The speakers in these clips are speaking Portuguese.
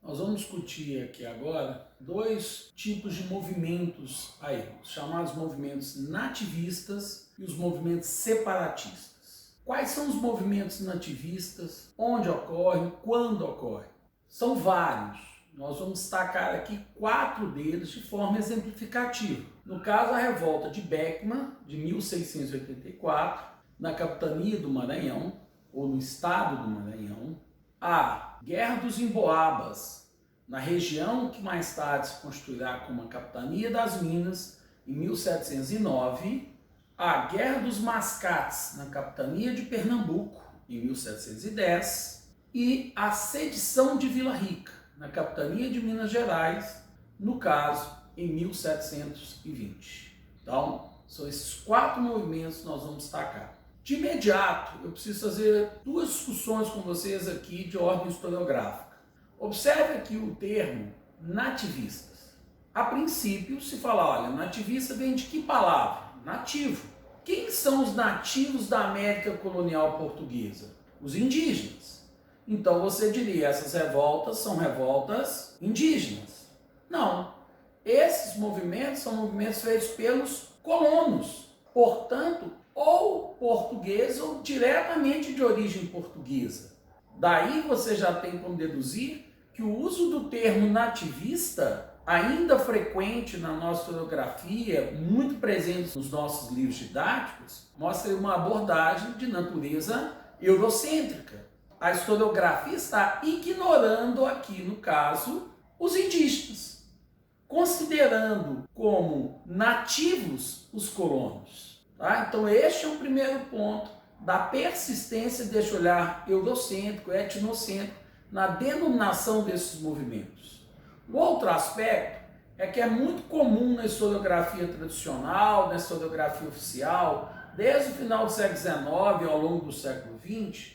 Nós vamos discutir aqui agora dois tipos de movimentos aí, os chamados movimentos nativistas e os movimentos separatistas. Quais são os movimentos nativistas? Onde ocorrem? Quando ocorrem? São vários. Nós vamos destacar aqui 4 deles de forma exemplificativa. No caso, a revolta de Beckman, de 1684, na capitania do Maranhão, ou no estado do Maranhão. A Guerra dos Emboabas, na região que mais tarde se constituirá como a capitania das Minas, em 1709. A Guerra dos Mascates, na capitania de Pernambuco, em 1710. E a sedição de Vila Rica, na capitania de Minas Gerais, no caso, em 1720. Então, são esses 4 movimentos que nós vamos destacar. De imediato, eu preciso fazer 2 discussões com vocês aqui de ordem historiográfica. Observe aqui o termo nativistas. A princípio, se fala, olha, nativista vem de que palavra? Nativo. Quem são os nativos da América colonial portuguesa? Os indígenas. Então você diria, essas revoltas são revoltas indígenas. Não. Esses movimentos são movimentos feitos pelos colonos. Portanto, ou português ou diretamente de origem portuguesa. Daí você já tem como deduzir que o uso do termo nativista, ainda frequente na nossa historiografia, muito presente nos nossos livros didáticos, mostra uma abordagem de natureza eurocêntrica. A historiografia está ignorando aqui, no caso, os indígenas, considerando como nativos os colonos. Tá? Então este é o primeiro ponto da persistência deste olhar eurocêntrico, etnocêntrico, na denominação desses movimentos. O outro aspecto é que é muito comum na historiografia tradicional, na historiografia oficial, desde o final do século XIX ao longo do século XX,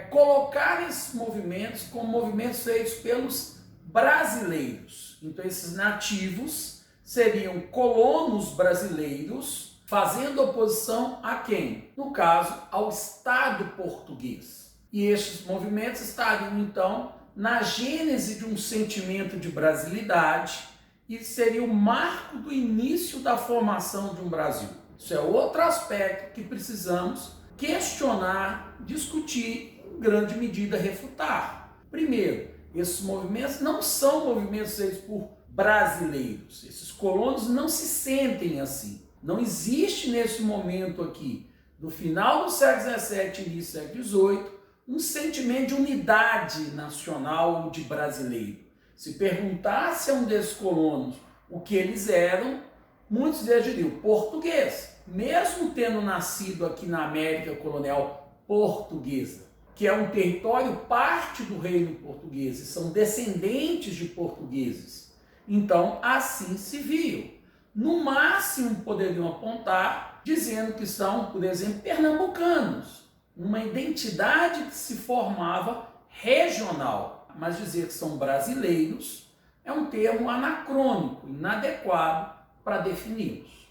colocar esses movimentos como movimentos feitos pelos brasileiros. Então esses nativos seriam colonos brasileiros, fazendo oposição a quem? No caso, ao Estado português. E estes movimentos estariam, então, na gênese de um sentimento de brasilidade e seria o marco do início da formação de um Brasil. Isso é outro aspecto que precisamos questionar, discutir, em grande medida refutar. Primeiro, esses movimentos não são movimentos feitos por brasileiros. Esses colonos não se sentem assim. Não existe nesse momento aqui, do final do século XVII e início do século XVIII, um sentimento de unidade nacional de brasileiro. Se perguntasse a um desses colonos o que eles eram, muitos deles diriam português, mesmo tendo nascido aqui na América colonial portuguesa, que é um território parte do reino português, e são descendentes de portugueses. Então, assim se viam. No máximo poderiam apontar dizendo que são, por exemplo, pernambucanos, uma identidade que se formava regional, mas dizer que são brasileiros é um termo anacrônico, inadequado para defini-los.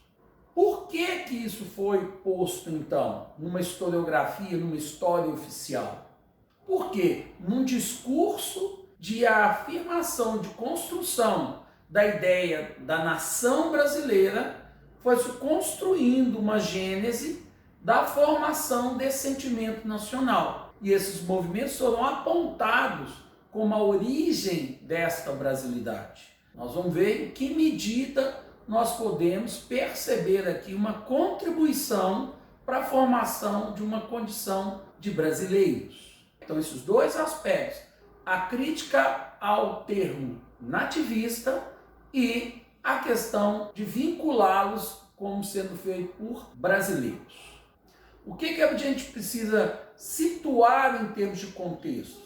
Por que que isso foi posto então numa historiografia, numa história oficial? Porque num discurso de afirmação, de construção da ideia da nação brasileira, foi-se construindo uma gênese da formação desse sentimento nacional. E esses movimentos foram apontados como a origem desta brasilidade. Nós vamos ver em que medida nós podemos perceber aqui uma contribuição para a formação de uma condição de brasileiros. Então, esses 2 aspectos, a crítica ao termo nativista e a questão de vinculá-los como sendo feito por brasileiros. O que a gente precisa situar em termos de contexto?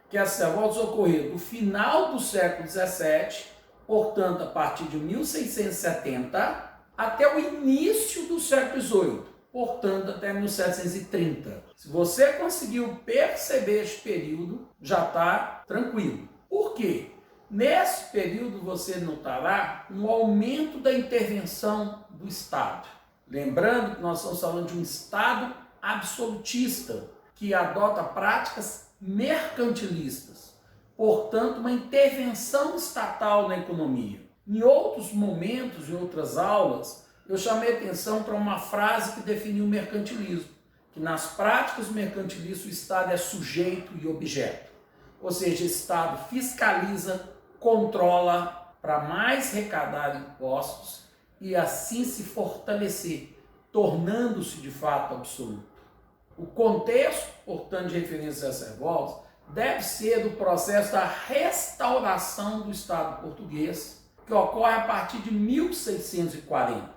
Que essas revoltas ocorreram do final do século XVII, portanto, a partir de 1670, até o início do século XVIII, portanto, até 1730. Se você conseguiu perceber este período, já está tranquilo. Por quê? Nesse período você notará um aumento da intervenção do Estado. Lembrando que nós estamos falando de um Estado absolutista, que adota práticas mercantilistas. portanto, uma intervenção estatal na economia. Em outros momentos, em outras aulas, eu chamei atenção para uma frase que definiu o mercantilismo, que nas práticas mercantilistas o Estado é sujeito e objeto. Ou seja, o Estado fiscaliza, controla para mais arrecadar impostos e assim se fortalecer, tornando-se de fato absoluto. O contexto, portanto, de referência a essas revoltas, deve ser do processo da restauração do Estado português, que ocorre a partir de 1640.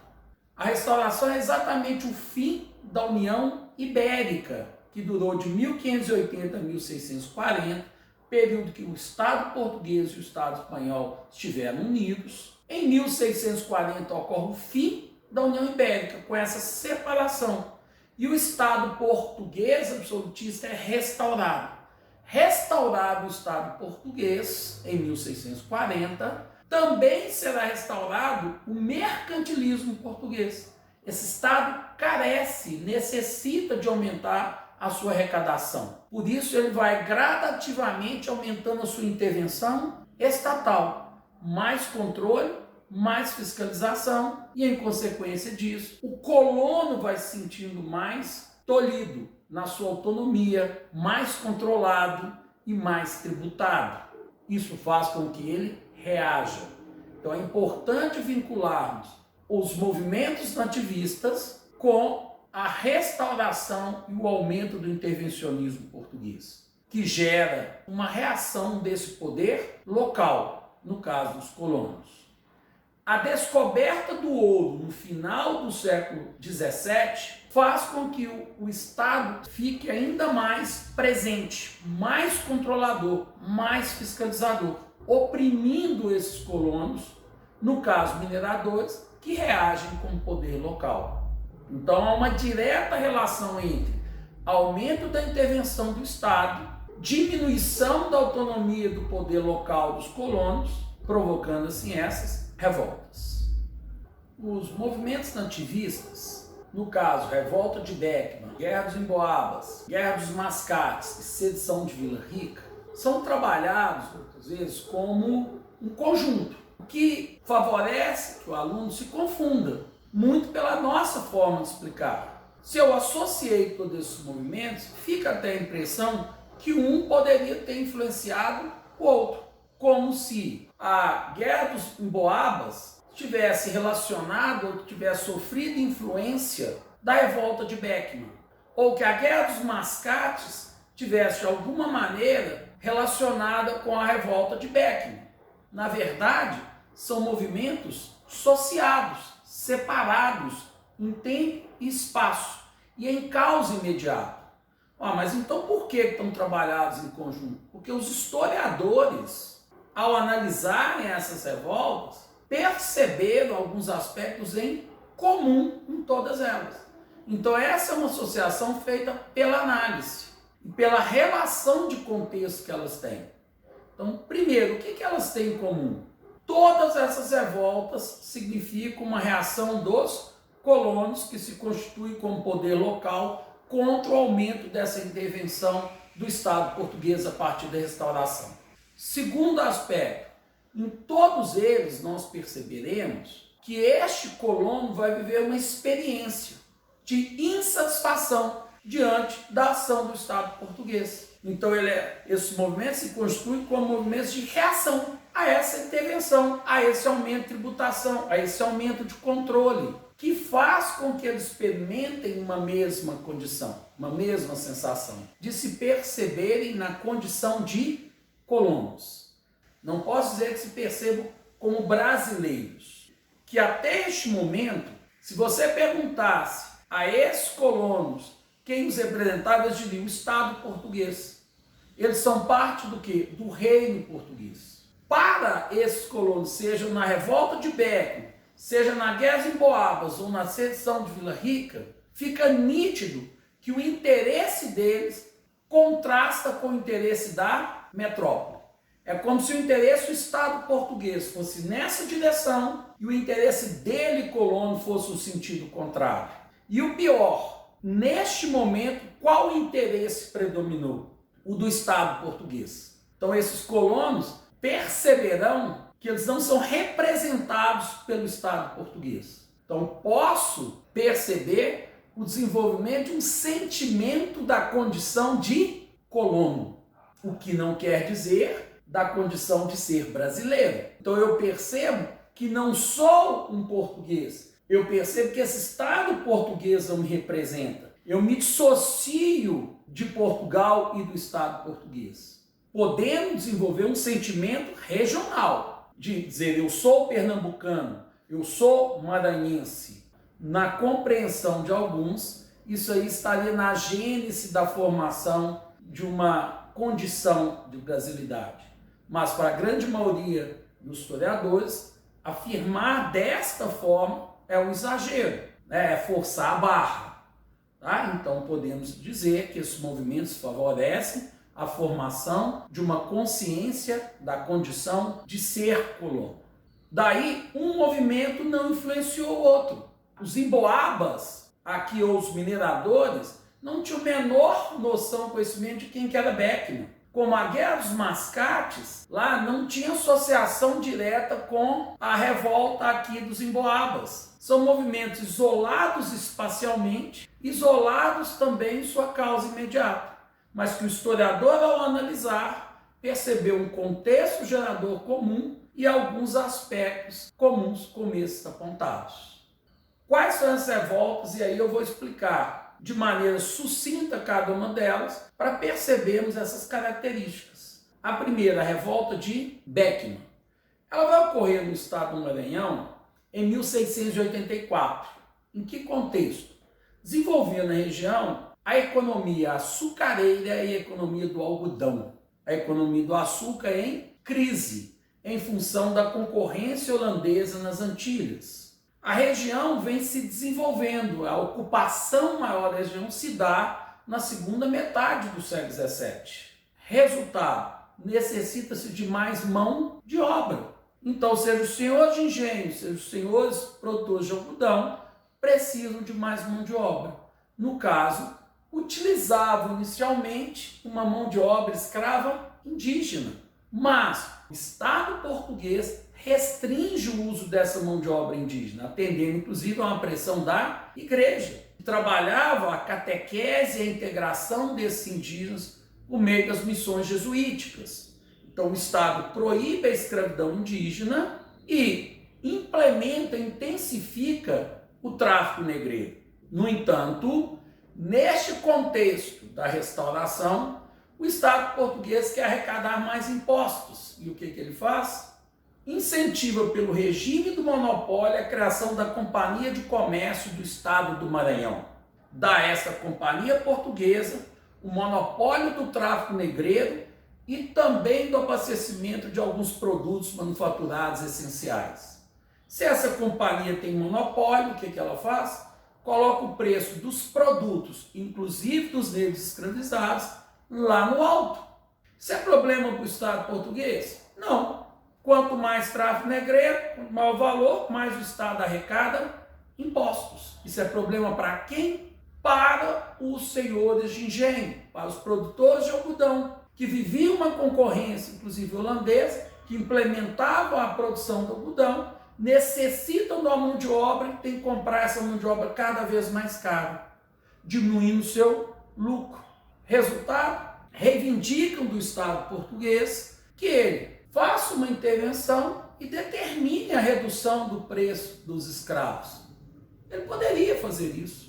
A restauração é exatamente o fim da União Ibérica, que durou de 1580 a 1640, período que o Estado português e o Estado espanhol estiveram unidos. Em 1640 ocorre o fim da União Ibérica, com essa separação. E o Estado português absolutista é restaurado. Restaurado o Estado português, em 1640, também será restaurado o mercantilismo português. Esse Estado carece, necessita de aumentar a sua arrecadação. Por isso ele vai gradativamente aumentando a sua intervenção estatal. Mais controle, mais fiscalização e, em consequência disso, o colono vai se sentindo mais tolhido na sua autonomia, mais controlado e mais tributado. Isso faz com que ele reaja. Então é importante vincularmos os movimentos nativistas com a restauração e o aumento do intervencionismo português, que gera uma reação desse poder local, no caso dos colonos. A descoberta do ouro no final do século XVII faz com que o Estado fique ainda mais presente, mais controlador, mais fiscalizador, oprimindo esses colonos, no caso mineradores, que reagem com o poder local. Então há uma direta relação entre aumento da intervenção do Estado, diminuição da autonomia do poder local dos colonos, provocando assim essas revoltas. Os movimentos nativistas, no caso Revolta de Beckman, Guerra dos Emboabas, Guerra dos Mascates e Sedição de Vila Rica, são trabalhados muitas vezes como um conjunto, o que favorece que o aluno se confunda muito pela nossa forma de explicar. Se eu associei todos esses movimentos, fica até a impressão que um poderia ter influenciado o outro, como se a Guerra dos Emboabas tivesse relacionado ou tivesse sofrido influência da Revolta de Beckman, ou que a Guerra dos Mascates tivesse de alguma maneira relacionada com a Revolta de Beckman. Na verdade, são movimentos associados, separados em tempo e espaço e em causa imediata. Mas então por que estão trabalhados em conjunto? Porque os historiadores, ao analisarem essas revoltas, perceberam alguns aspectos em comum em todas elas. Então essa é uma associação feita pela análise e pela relação de contexto que elas têm. Então, primeiro, o que elas têm em comum? Todas essas revoltas significam uma reação dos colonos que se constituem como poder local contra o aumento dessa intervenção do Estado português a partir da restauração. Segundo aspecto, em todos eles nós perceberemos que este colono vai viver uma experiência de insatisfação diante da ação do Estado português. Então esses movimentos se constituem como movimentos de reação a essa intervenção, a esse aumento de tributação, a esse aumento de controle, que faz com que eles experimentem uma mesma condição, uma mesma sensação, de se perceberem na condição de colonos. Não posso dizer que se percebam como brasileiros, que até este momento, se você perguntasse a esses colonos quem os representava, eles diriam o Estado português. Eles são parte do quê? Do reino português. Para esses colonos, seja na Revolta de Beckman, seja na Guerra dos Emboabas ou na Sedição de Vila Rica, fica nítido que o interesse deles contrasta com o interesse da metrópole. É como se o interesse do Estado português fosse nessa direção e o interesse dele, colono, fosse o sentido contrário. E o pior, neste momento, qual interesse predominou? O do Estado português. Então esses colonos perceberão que eles não são representados pelo Estado português. Então posso perceber o desenvolvimento de um sentimento da condição de colono, o que não quer dizer da condição de ser brasileiro. Então eu percebo que não sou um português, eu percebo que esse Estado português não me representa. Eu me dissocio de Portugal e do Estado português, podendo desenvolver um sentimento regional, de dizer eu sou pernambucano, eu sou maranhense. Na compreensão de alguns, isso aí estaria na gênese da formação de uma condição de brasilidade. Mas para a grande maioria dos historiadores, afirmar desta forma é um exagero, é forçar a barra. Tá? Então podemos dizer que esses movimentos favorecem a formação de uma consciência da condição de ser colono. Daí um movimento não influenciou o outro. Os emboabas, aqui ou os mineradores, não tinham a menor noção, conhecimento de quem que era Beckman. Como a Guerra dos Mascates, lá não tinha associação direta com a revolta aqui dos emboabas. São movimentos isolados espacialmente, isolados também em sua causa imediata, mas que o historiador, ao analisar, percebeu um contexto gerador comum e alguns aspectos comuns como esses apontados. Quais são as revoltas? E aí eu vou explicar de maneira sucinta cada uma delas para percebermos essas características. A primeira, a revolta de Beckman. Ela vai ocorrer no estado do Maranhão em 1684. Em que contexto? Desenvolvendo na região a economia açucareira e a economia do algodão. A economia do açúcar em crise, em função da concorrência holandesa nas Antilhas. A região vem se desenvolvendo, a ocupação maior da região se dá na segunda metade do século XVII. Resultado, necessita-se de mais mão de obra. Então, seja o senhor de engenho, seja os senhores produtores de algodão, precisam de mais mão de obra. No caso, utilizavam inicialmente uma mão de obra escrava indígena, mas o Estado português restringe o uso dessa mão de obra indígena, atendendo inclusive a uma pressão da igreja, que trabalhava a catequese e a integração desses indígenas por meio das missões jesuíticas. Então o Estado proíbe a escravidão indígena e implementa, intensifica o tráfico negreiro. No entanto, neste contexto da restauração, o Estado português quer arrecadar mais impostos. E o que ele faz? Incentiva pelo regime do monopólio a criação da Companhia de Comércio do Estado do Maranhão. Dá a essa companhia portuguesa o monopólio do tráfico negreiro e também do abastecimento de alguns produtos manufaturados essenciais. Se essa companhia tem monopólio, o que ela faz? Coloca o preço dos produtos, inclusive dos negros escravizados, lá no alto. Isso é problema para o Estado português? Não. Quanto mais tráfico negreiro, quanto maior o valor, mais o Estado arrecada impostos. Isso é problema para quem? Para os senhores de engenho, para os produtores de algodão, que viviam uma concorrência, inclusive holandesa, que implementavam a produção do algodão, necessitam de uma mão de obra e tem que comprar essa mão de obra cada vez mais cara, diminuindo o seu lucro. Resultado, reivindicam do Estado português que ele faça uma intervenção e determine a redução do preço dos escravos. Ele poderia fazer isso.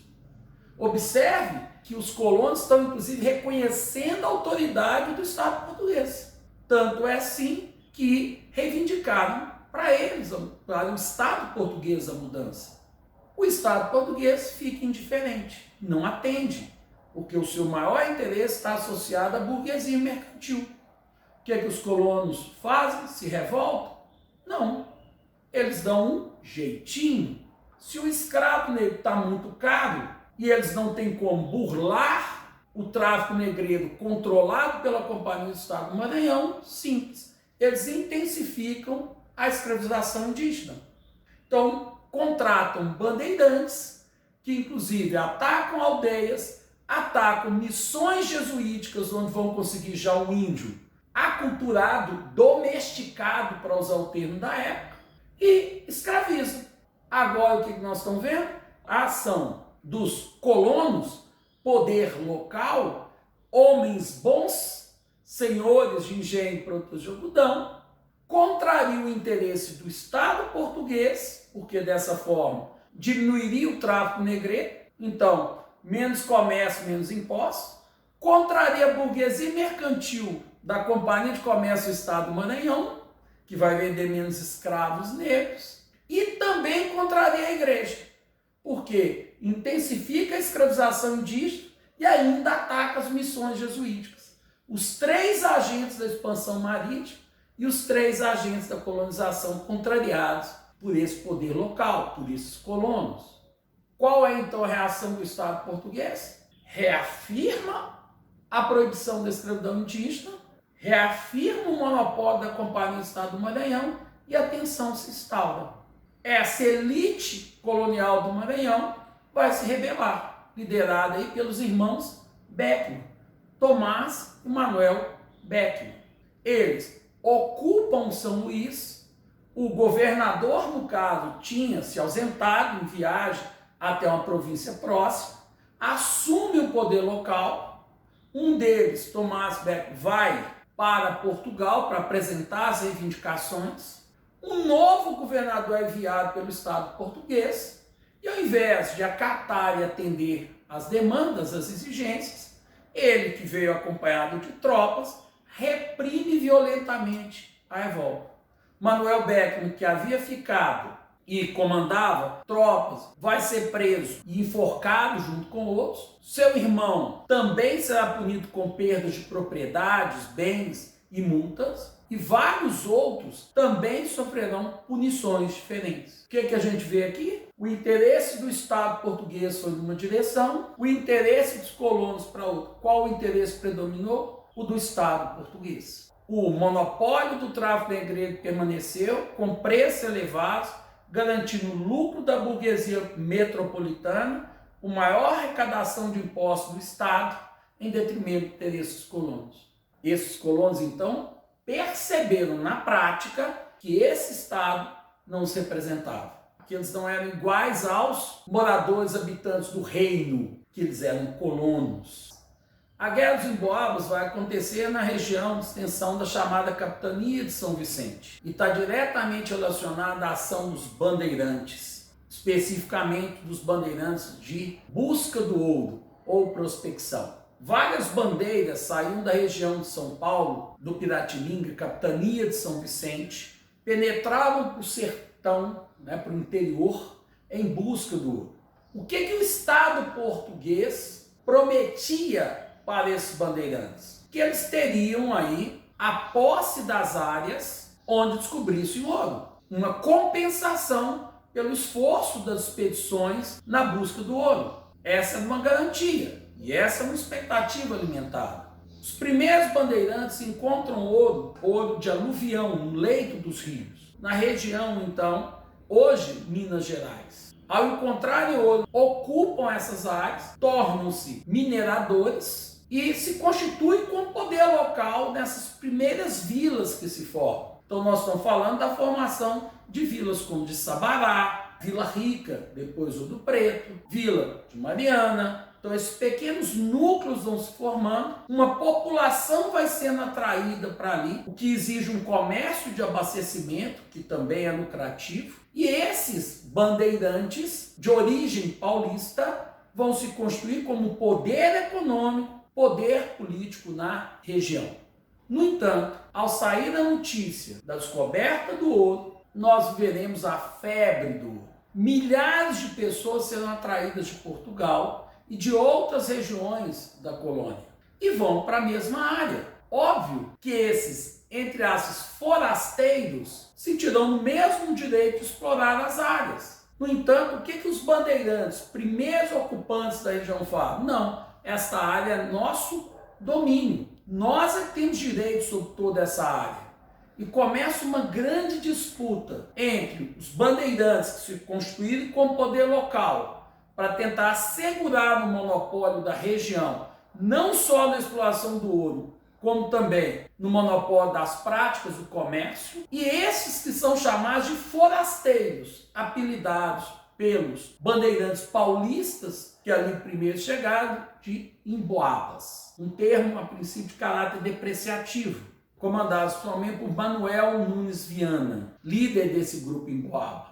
Observe que os colonos estão, inclusive, reconhecendo a autoridade do Estado português. Tanto é assim que reivindicaram para eles, para o Estado português, a mudança. O Estado português fica indiferente, não atende, porque o seu maior interesse está associado à burguesia mercantil. O que os colonos fazem? Se revoltam? Não. Eles dão um jeitinho. Se o escravo negro está muito caro e eles não têm como burlar o tráfico negreiro controlado pela Companhia do Estado do Maranhão, simples. Eles intensificam a escravização indígena. Então, contratam bandeirantes que, inclusive, atacam aldeias, atacam missões jesuíticas onde vão conseguir já um índio aculturado, domesticado, para usar o termo da época, e escraviza. Agora o que nós estamos vendo? A ação dos colonos, poder local, homens bons, senhores de engenho e produtores de algodão, contraria o interesse do Estado português, porque dessa forma diminuiria o tráfico negreiro, então menos comércio, menos impostos, contraria a burguesia mercantil da Companhia de Comércio do Estado do Maranhão, que vai vender menos escravos negros, e também contraria a igreja, porque intensifica a escravização indígena e ainda ataca as missões jesuíticas. Os 3 agentes da expansão marítima e os 3 agentes da colonização contrariados por esse poder local, por esses colonos. Qual é então a reação do Estado português? Reafirma a proibição da escravidão indígena, reafirma o monopólio da Companhia do Estado do Maranhão e a tensão se instaura. Essa elite colonial do Maranhão vai se rebelar, liderada aí pelos irmãos Beckman, Tomás e Manuel Beckman. Eles ocupam São Luís, o governador, no caso, tinha se ausentado em viagem até uma província próxima, assume o poder local. Um deles, Tomás Beckman, vai para Portugal para apresentar as reivindicações. Um novo governador é enviado pelo Estado português e, ao invés de acatar e atender às demandas, às exigências, ele, que veio acompanhado de tropas, reprime violentamente a revolta. Manuel Beckman, que havia ficado e comandava tropas, vai ser preso e enforcado junto com outros. Seu irmão também será punido com perdas de propriedades, bens e multas. E vários outros também sofrerão punições diferentes. O que a gente vê aqui? O interesse do Estado português foi numa direção, o interesse dos colonos para outra. Qual o interesse predominou? O do Estado português. O monopólio do tráfico negreiro permaneceu com preços elevados, garantindo o lucro da burguesia metropolitana, a maior arrecadação de impostos do Estado, em detrimento do interesse dos colonos. Esses colonos, então, perceberam na prática que esse Estado não os representava, que eles não eram iguais aos moradores habitantes do reino, que eles eram colonos. A Guerra dos Emboabas vai acontecer na região de extensão da chamada Capitania de São Vicente e está diretamente relacionada à ação dos bandeirantes, especificamente dos bandeirantes de busca do ouro ou prospecção. Várias bandeiras saíam da região de São Paulo, do Piratininga, Capitania de São Vicente, penetravam para o sertão, para o interior, em busca do ouro. O que o Estado português prometia para esses bandeirantes? Que eles teriam aí a posse das áreas onde descobrissem o ouro. Uma compensação pelo esforço das expedições na busca do ouro. Essa é uma garantia. E essa é uma expectativa alimentada. Os primeiros bandeirantes encontram ouro de aluvião, no leito dos rios, na região, então, hoje, Minas Gerais. Ao encontrarem ouro, ocupam essas áreas, tornam-se mineradores e se constituem com poder local nessas primeiras vilas que se formam. Então nós estamos falando da formação de vilas como de Sabará, Vila Rica, depois Ouro Preto, Vila de Mariana. Então esses pequenos núcleos vão se formando, uma população vai sendo atraída para ali, o que exige um comércio de abastecimento, que também é lucrativo, e esses bandeirantes de origem paulista vão se construir como poder econômico, poder político na região. No entanto, ao sair a notícia da descoberta do ouro, nós veremos a febre do ouro. Milhares de pessoas serão atraídas de Portugal e de outras regiões da colônia e vão para a mesma área. Óbvio que esses, entre aspas, forasteiros sentirão no mesmo direito de explorar as áreas. No entanto, o que os bandeirantes, primeiros ocupantes da região, falam? Não, esta área é nosso domínio. Nós é que temos direito sobre toda essa área. E começa uma grande disputa entre os bandeirantes que se constituíram como poder local para tentar assegurar o monopólio da região, não só na exploração do ouro, como também no monopólio das práticas do comércio, e esses que são chamados de forasteiros, apelidados pelos bandeirantes paulistas, que ali primeiro chegaram, de emboabas, um termo a princípio de caráter depreciativo, comandados somente por Manuel Nunes Viana, líder desse grupo emboaba.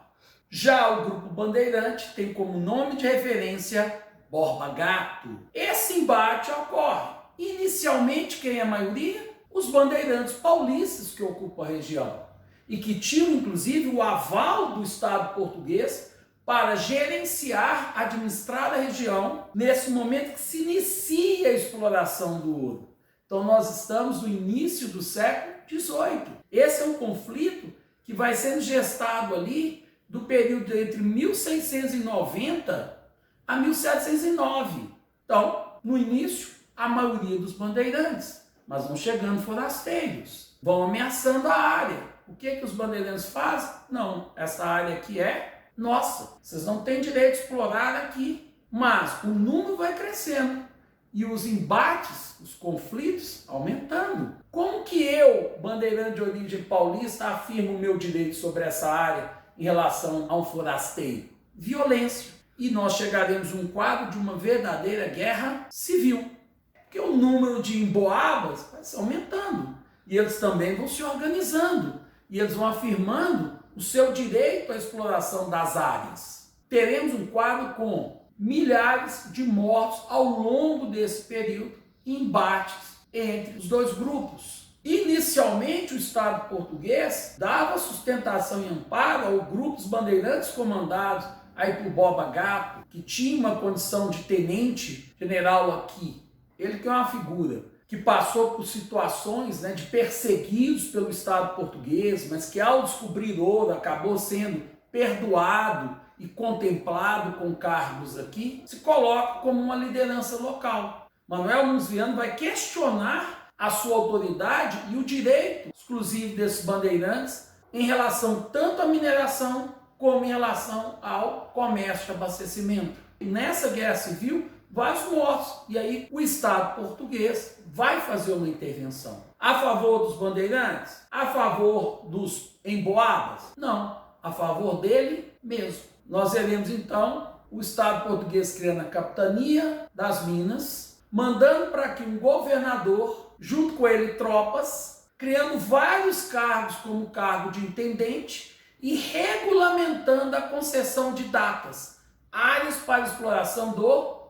Já o grupo bandeirante tem como nome de referência Borba Gato. Esse embate ocorre. Inicialmente, quem é a maioria? Os bandeirantes paulistas que ocupam a região e que tinham, inclusive, o aval do Estado português para gerenciar, administrar a região nesse momento que se inicia a exploração do ouro. Então, nós estamos no início do século XVIII. Esse é um conflito que vai sendo gestado ali do período entre 1690 a 1709. Então, no início, a maioria dos bandeirantes, mas vão chegando forasteiros, vão ameaçando a área. O que os bandeirantes fazem? Não, essa área aqui é nossa, vocês não têm direito de explorar aqui. Mas o número vai crescendo e os embates, os conflitos aumentando. Como que eu, bandeirante de origem paulista, afirmo o meu direito sobre essa área em relação a um forasteiro? Violência. E nós chegaremos a um quadro de uma verdadeira guerra civil. Porque o número de emboabas vai se aumentando. E eles também vão se organizando. E eles vão afirmando o seu direito à exploração das áreas. Teremos um quadro com milhares de mortos ao longo desse período, embates entre os dois grupos. Inicialmente, o Estado português dava sustentação e amparo ao grupos bandeirantes comandados aí por Borba Gato, que tinha uma condição de tenente general aqui. Ele que é uma figura que passou por situações, de perseguidos pelo Estado português, mas que ao descobrir ouro acabou sendo perdoado e contemplado com cargos aqui, se coloca como uma liderança local. Manuel Nunes Viana vai questionar a sua autoridade e o direito exclusivo desses bandeirantes em relação tanto à mineração como em relação ao comércio de abastecimento. E nessa guerra civil, vários mortos. E aí o Estado português vai fazer uma intervenção. A favor dos bandeirantes? A favor dos emboabas? Não, a favor dele mesmo. Nós veremos então o Estado português criando a capitania das Minas, mandando para que um governador, junto com ele tropas, criando vários cargos como o cargo de intendente e regulamentando a concessão de datas, áreas para exploração do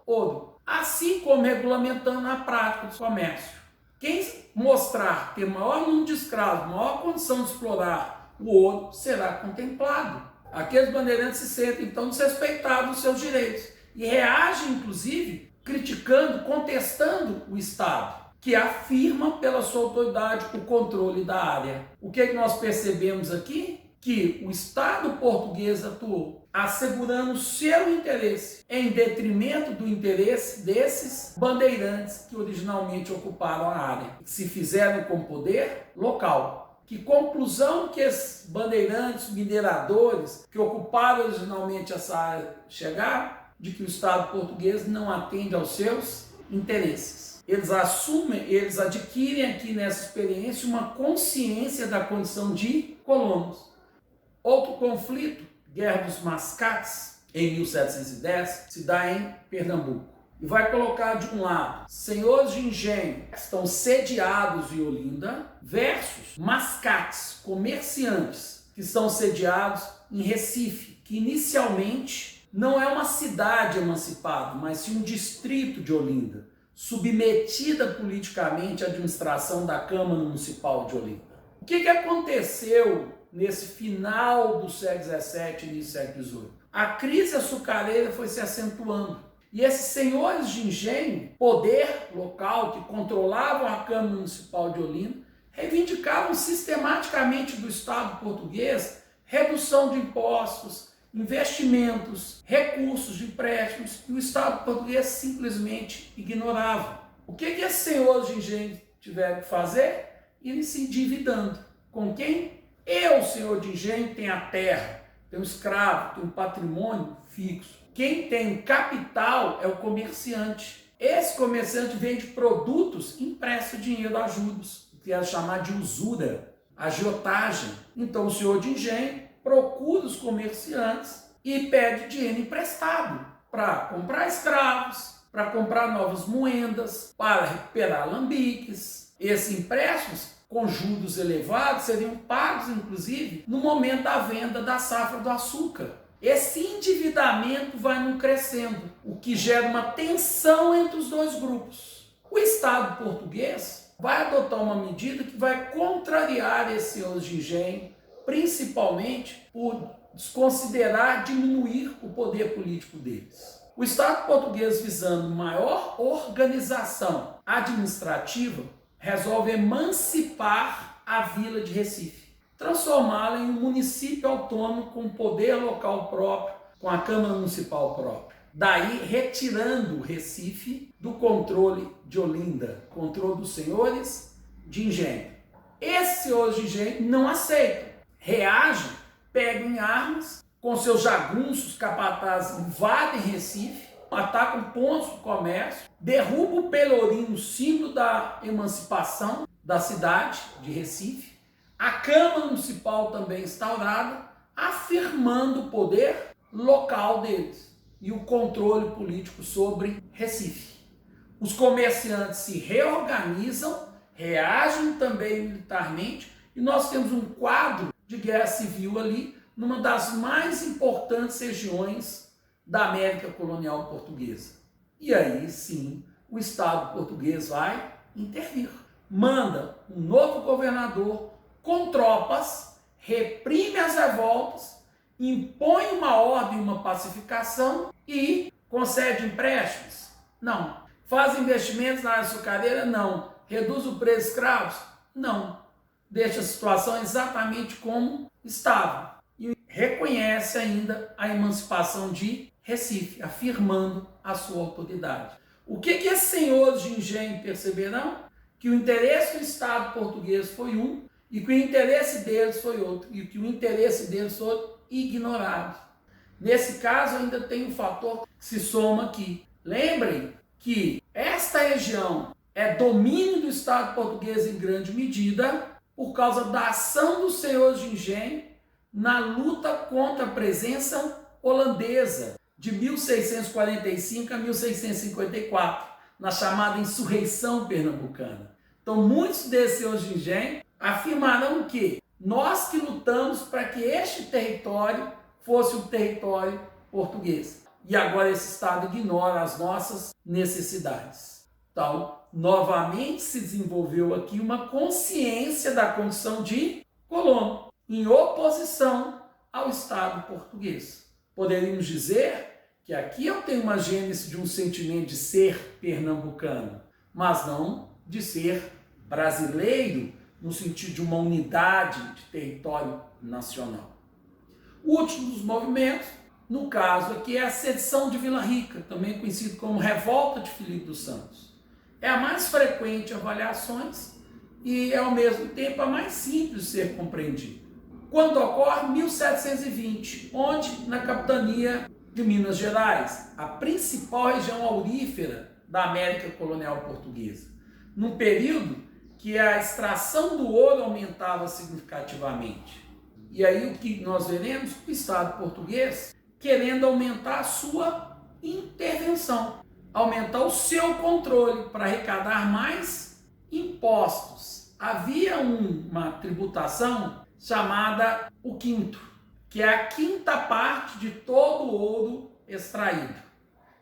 ouro, assim como regulamentando a prática do comércio. Quem mostrar ter maior número de escravos, maior condição de explorar o ouro, será contemplado. Aqueles bandeirantes se sentem então desrespeitados nos seus direitos e reagem, inclusive, criticando, contestando o Estado, que afirma pela sua autoridade o controle da área. O que nós percebemos aqui? Que o Estado português atuou assegurando o seu interesse em detrimento do interesse desses bandeirantes que originalmente ocuparam a área, que se fizeram com poder local. Que conclusão que esses bandeirantes, mineradores que ocuparam originalmente essa área chegaram? De que o Estado português não atende aos seus interesses. Eles adquirem aqui nessa experiência uma consciência da condição de colonos. Outro conflito, Guerra dos Mascates, em 1710, se dá em Pernambuco. E vai colocar de um lado senhores de engenho que estão sediados em Olinda versus mascates, comerciantes que estão sediados em Recife, que inicialmente não é uma cidade emancipada, mas sim um distrito de Olinda, submetida politicamente à administração da Câmara Municipal de Olinda. O que aconteceu nesse final do século XVII e início do século XVIII? A crise açucareira foi se acentuando. E esses senhores de engenho, poder local que controlavam a Câmara Municipal de Olinda, reivindicavam sistematicamente do Estado português redução de impostos, investimentos, recursos de empréstimos, e o Estado português simplesmente ignorava. O que esses senhores de engenho tiveram que fazer? Irem se endividando. Com quem? Eu, senhor de engenho, tenho a terra, tenho um escravo, tenho um patrimônio fixo. Quem tem capital é o comerciante. Esse comerciante vende produtos e empresta dinheiro a juros. que é chamado de usura, agiotagem. Então o senhor de engenho procura os comerciantes e pede dinheiro emprestado para comprar escravos, para comprar novas moedas, para recuperar alambiques. Esses empréstimos com juros elevados seriam pagos, inclusive, no momento da venda da safra do açúcar. Esse endividamento vai não crescendo, o que gera uma tensão entre os dois grupos. O Estado português vai adotar uma medida que vai contrariar esses senhores de engenho, principalmente por desconsiderar, diminuir o poder político deles. O Estado português, visando maior organização administrativa, resolve emancipar a vila de Recife, transformá-la em um município autônomo com poder local próprio, com a Câmara Municipal própria. Daí retirando Recife do controle de Olinda, controle dos senhores de engenho. Esses senhores de engenho não aceitam, reagem, pegam em armas, com seus jagunços capatazes invadem Recife, atacam pontos do comércio, derrubam o pelourinho, símbolo da emancipação da cidade de Recife, a Câmara Municipal também instaurada, afirmando o poder local deles e o controle político sobre Recife. Os comerciantes se reorganizam, reagem também militarmente, e nós temos um quadro de guerra civil ali, numa das mais importantes regiões da América colonial portuguesa. E aí sim, o Estado português vai intervir. Manda um novo governador com tropas, reprime as revoltas, impõe uma ordem, uma pacificação e concede empréstimos? Não. Faz investimentos na área açucareira? Não. Reduz o preço de escravos? Não. Deixa a situação exatamente como estava. E reconhece ainda a emancipação de Recife, afirmando a sua autoridade. O que esses senhores de engenho perceberão? Que o interesse do Estado português foi um e que o interesse deles foi outro, e que o interesse deles foi ignorado. Nesse caso ainda tem um fator que se soma aqui. Lembrem que esta região é domínio do Estado português em grande medida por causa da ação dos senhores de engenho na luta contra a presença holandesa de 1645 a 1654, na chamada insurreição pernambucana. Então muitos desses senhores de engenho afirmarão que nós que lutamos para que este território fosse o território português. E agora esse Estado ignora as nossas necessidades. Então, novamente se desenvolveu aqui uma consciência da condição de colono, em oposição ao Estado português. Poderíamos dizer que aqui eu tenho uma gênese de um sentimento de ser pernambucano, mas não de ser brasileiro, no sentido de uma unidade de território nacional. O último dos movimentos, no caso aqui, é a sedição de Vila Rica, também conhecido como Revolta de Filipe dos Santos. É a mais frequente avaliações e é ao mesmo tempo a mais simples de ser compreendida. Quando ocorre? 1720, onde na capitania de Minas Gerais, a principal região aurífera da América colonial portuguesa, num período que a extração do ouro aumentava significativamente. E aí o que nós veremos? O Estado português querendo aumentar a sua intervenção, aumentar o seu controle para arrecadar mais impostos. Havia uma tributação chamada o quinto, que é a quinta parte de todo o ouro extraído.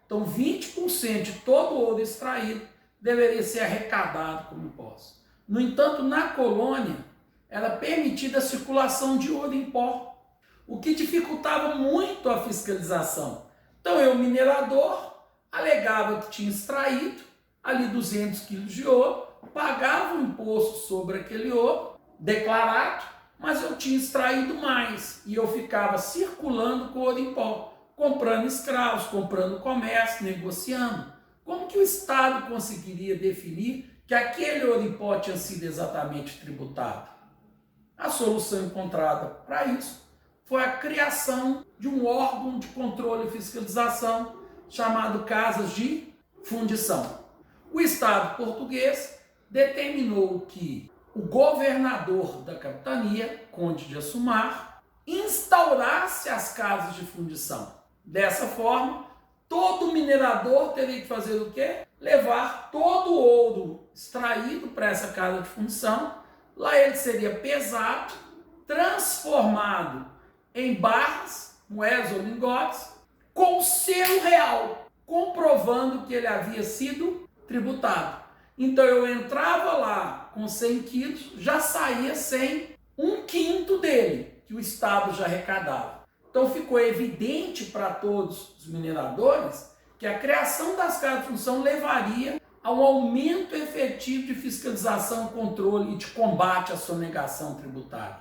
Então 20% de todo o ouro extraído deveria ser arrecadado como imposto. No entanto, na colônia, era permitida a circulação de ouro em pó, o que dificultava muito a fiscalização. Então eu, minerador, alegava que tinha extraído ali 200 quilos de ouro, pagava o imposto sobre aquele ouro, declarado, mas eu tinha extraído mais e eu ficava circulando com ouro em pó, comprando escravos, comprando comércio, negociando. Como que o Estado conseguiria definir que aquele ouro em pó tinha sido exatamente tributado? A solução encontrada para isso foi a criação de um órgão de controle e fiscalização chamado Casas de Fundição. O Estado português determinou que o governador da capitania, Conde de Assumar, instaurasse as casas de fundição. Dessa forma, todo minerador teria que fazer o quê? Levar todo o ouro extraído para essa casa de fundição. Lá ele seria pesado, transformado em barras, moedas ou lingotes, com selo real, comprovando que ele havia sido tributado. Então eu entrava lá com 100 quilos, já saía sem 1/5 dele, que o Estado já arrecadava. Então ficou evidente para todos os mineradores que a criação das casas de fundição levaria a um aumento efetivo de fiscalização, controle e de combate à sonegação tributária.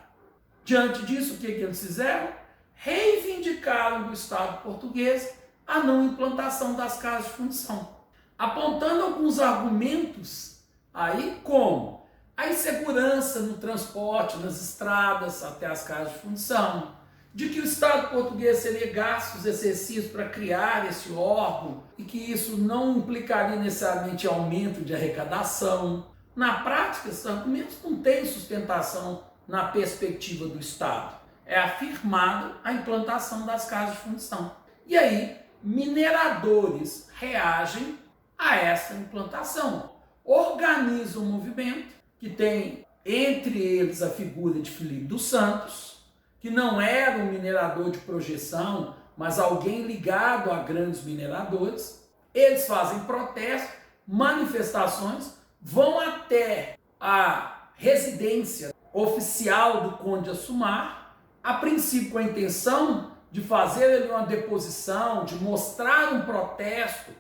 Diante disso, o que eles fizeram? Reivindicaram do Estado português a não implantação das casas de fundição, apontando alguns argumentos aí como a insegurança no transporte, nas estradas até as casas de fundição, de que o Estado português teria gastos excessivos para criar esse órgão e que isso não implicaria necessariamente aumento de arrecadação. Na prática, esses argumentos não têm sustentação na perspectiva do Estado. É afirmada a implantação das casas de fundição. E aí, mineradores reagem a essa implantação. Organizam um movimento que tem entre eles a figura de Filipe dos Santos, que não era um minerador de projeção, mas alguém ligado a grandes mineradores. Eles fazem protestos, manifestações, vão até a residência oficial do Conde de Assumar, a princípio com a intenção de fazer ali uma deposição, de mostrar um protesto.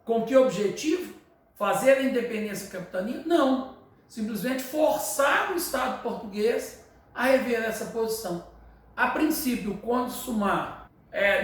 Com que objetivo? Fazer a independência da capitania? Não. Simplesmente forçar o Estado português a rever essa posição. A princípio, o Conde de Assumar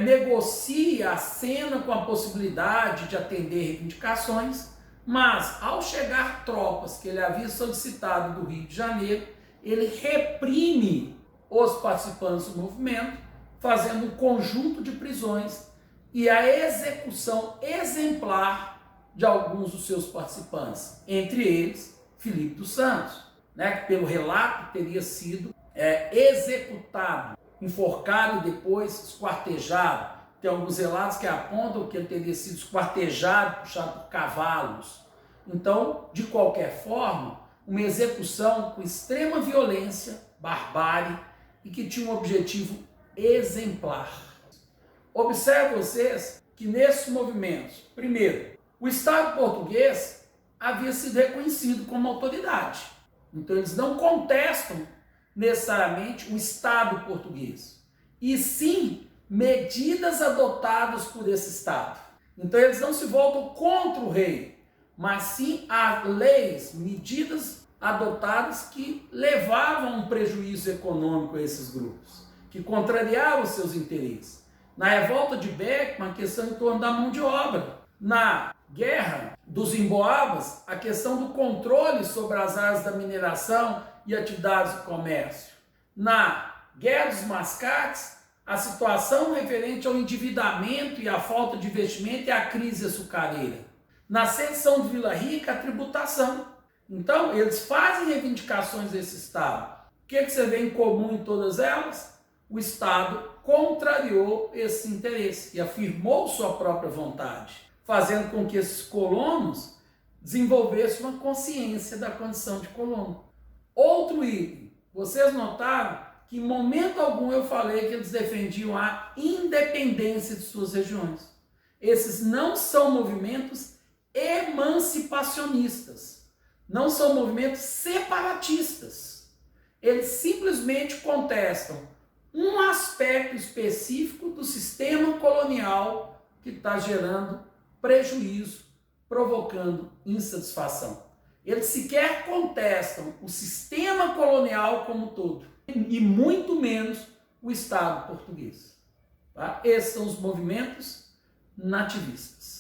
negocia a cena com a possibilidade de atender reivindicações, mas ao chegar tropas que ele havia solicitado do Rio de Janeiro, ele reprime os participantes do movimento, fazendo um conjunto de prisões e a execução exemplar de alguns dos seus participantes, entre eles Filipe dos Santos, que pelo relato teria sido executado, enforcado e depois esquartejado. Tem alguns relatos que apontam que ele teria sido esquartejado, puxado por cavalos. Então, de qualquer forma, uma execução com extrema violência, barbárie e que tinha um objetivo exemplar. Observe vocês que nesses movimentos, primeiro, o Estado português havia sido reconhecido como autoridade. Então eles não contestam necessariamente o Estado português, e sim medidas adotadas por esse Estado. Então eles não se voltam contra o rei, mas sim a leis, medidas adotadas que levavam a um prejuízo econômico a esses grupos, que contrariavam seus interesses. Na revolta de Beckman, a questão em torno da mão de obra. Na guerra dos emboabas, a questão do controle sobre as áreas da mineração e atividades do comércio. Na guerra dos mascates, a situação referente ao endividamento e à falta de investimento e à crise açucareira. Na sedição de Vila Rica, a tributação. Então, eles fazem reivindicações desse Estado. O que você vê em comum em todas elas? O Estado contrariou esse interesse e afirmou sua própria vontade, fazendo com que esses colonos desenvolvessem uma consciência da condição de colono. Outro item, vocês notaram que em momento algum eu falei que eles defendiam a independência de suas regiões. Esses não são movimentos emancipacionistas, não são movimentos separatistas. Eles simplesmente contestam um aspecto específico do sistema colonial que está gerando prejuízo, provocando insatisfação. Eles sequer contestam o sistema colonial como um todo, e muito menos o Estado português. Tá? Esses são os movimentos nativistas.